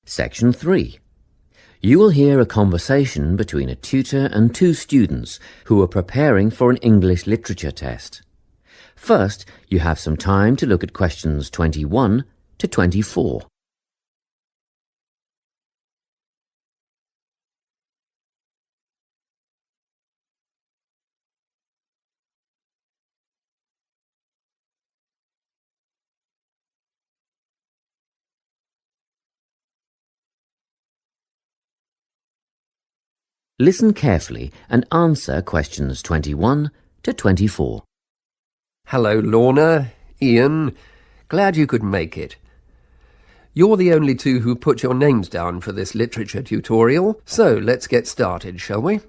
Section 3. You will hear a conversation between a tutor and two students who are preparing for an English literature test. First, you have some time to look at questions 21 to 24. Listen carefully and answer questions 21 to 24. Hello, Lorna, Ian. Glad you could make it. You're the only two who put your names down for this literature tutorial, so let's get started, shall we?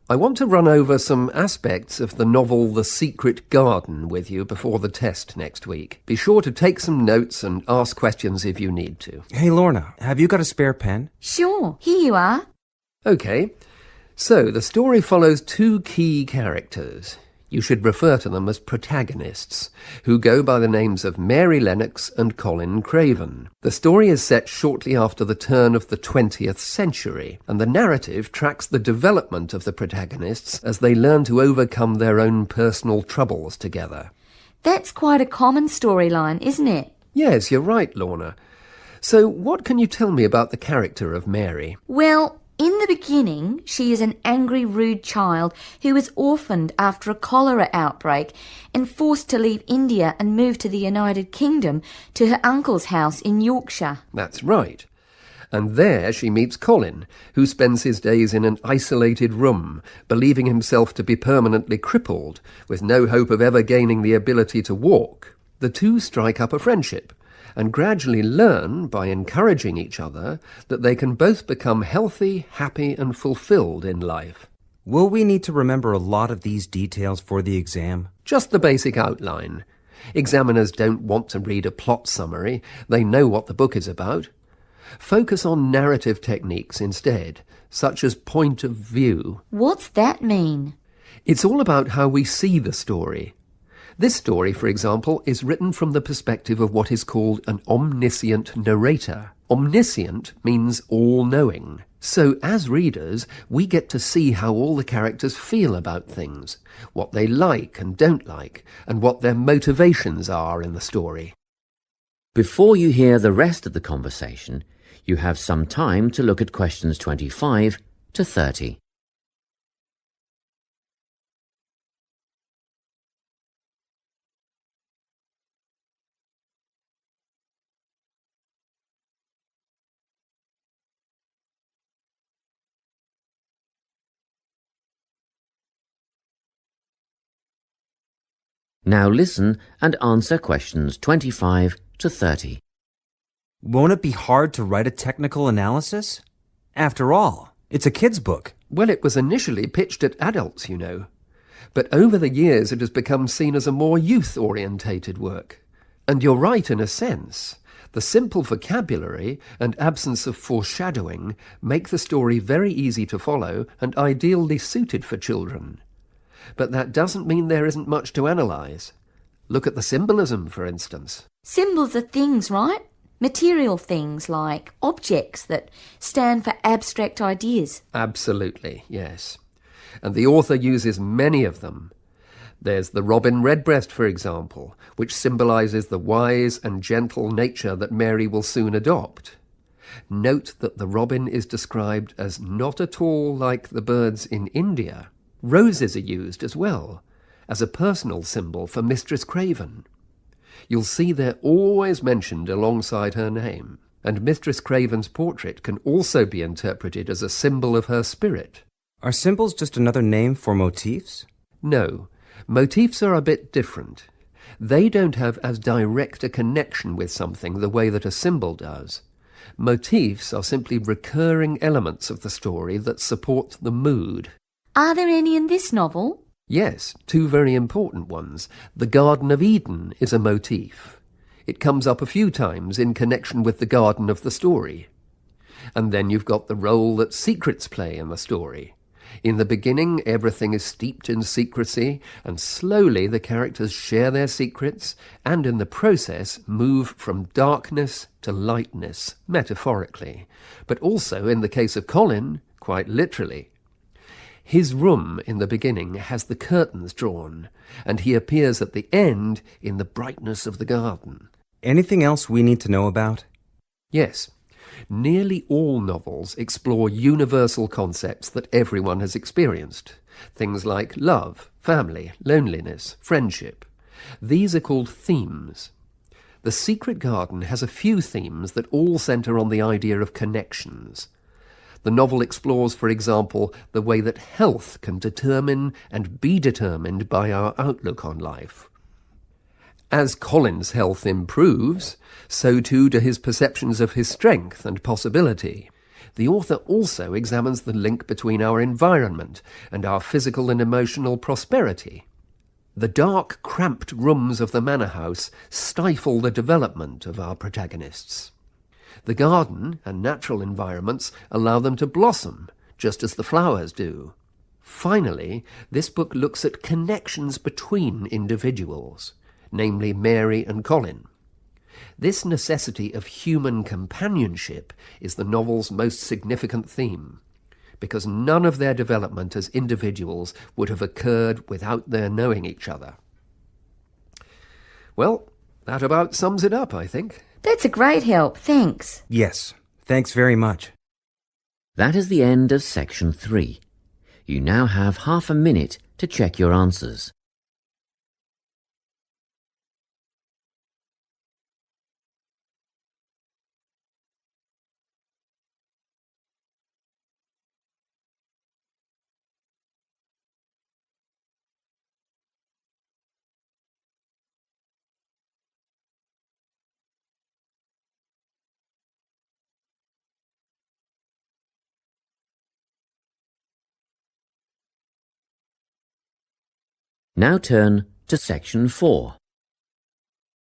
I want to run over some aspects of the novel The Secret Garden with you before the test next week. Be sure to take some notes and ask questions if you need to. Hey, Lorna, have you got a spare pen? Sure, here you are. OK, so the story follows two key characters. You should refer to them as protagonists, who go by the names of Mary Lennox and Colin Craven. The story is set shortly after the turn of the 20th century, and the narrative tracks the development of the protagonists as they learn to overcome their own personal troubles together. That's quite a common storyline, isn't it? Yes, you're right, Lorna. So what can you tell me about the character of Mary? Well, in the beginning, she is an angry, rude child who was orphaned after a cholera outbreak and forced to leave India and move to the United Kingdom to her uncle's house in Yorkshire. That's right. And there she meets Colin, who spends his days in an isolated room, believing himself to be permanently crippled, with no hope of ever gaining the ability to walk. The two strike up a friendship, and gradually learn, by encouraging each other, that they can both become healthy, happy and fulfilled in life. Will we need to remember a lot of these details for the exam? Just the basic outline. Examiners don't want to read a plot summary. They know what the book is about. Focus on narrative techniques instead, such as point of view. What's that mean? It's all about how we see the story. This story, for example, is written from the perspective of what is called an omniscient narrator. Omniscient means all-knowing. So, as readers, we get to see how all the characters feel about things, what they like and don't like, and what their motivations are in the story. Before you hear the rest of the conversation, you have some time to look at questions 25 to 30. Now listen and answer questions 25 to 30. Won't it be hard to write a technical analysis? After all, it's a kid's book. Well, it was initially pitched at adults, you know. But over the years it has become seen as a more youth-orientated work. And you're right in a sense. The simple vocabulary and absence of foreshadowing make the story very easy to follow and ideally suited for children. But that doesn't mean there isn't much to analyse. Look at the symbolism, for instance. Symbols are things, right? Material things like objects that stand for abstract ideas. Absolutely, yes. And the author uses many of them. There's the robin redbreast, for example, which symbolises the wise and gentle nature that Mary will soon adopt. Note that the robin is described as not at all like the birds in India. Roses are used as well, as a personal symbol for Mistress Craven. You'll see they're always mentioned alongside her name, and Mistress Craven's portrait can also be interpreted as a symbol of her spirit. Are symbols just another name for motifs? No, motifs are a bit different. They don't have as direct a connection with something the way that a symbol does. Motifs are simply recurring elements of the story that support the mood. Are there any in this novel? Yes, two very important ones. The Garden of Eden is a motif. It comes up a few times in connection with the garden of the story. And then you've got the role that secrets play in the story. In the beginning, everything is steeped in secrecy, and slowly the characters share their secrets, and in the process move from darkness to lightness, metaphorically, but also, in the case of Colin, quite literally. His room in the beginning has the curtains drawn, and he appears at the end in the brightness of the garden. Anything else we need to know about? Yes. Nearly all novels explore universal concepts that everyone has experienced. Things like love, family, loneliness, friendship. These are called themes. The Secret Garden has a few themes that all centre on the idea of connections. The novel explores, for example, the way that health can determine and be determined by our outlook on life. As Colin's health improves, so too do his perceptions of his strength and possibility. The author also examines the link between our environment and our physical and emotional prosperity. The dark, cramped rooms of the manor house stifle the development of our protagonists. The garden and natural environments allow them to blossom, just as the flowers do. Finally, this book looks at connections between individuals, namely Mary and Colin. This necessity of human companionship is the novel's most significant theme, because none of their development as individuals would have occurred without their knowing each other. Well, that about sums it up, I think. That's a great help, thanks. Yes, thanks very much. That is the end of section 3. You now have half a minute to check your answers. Now turn to section 4.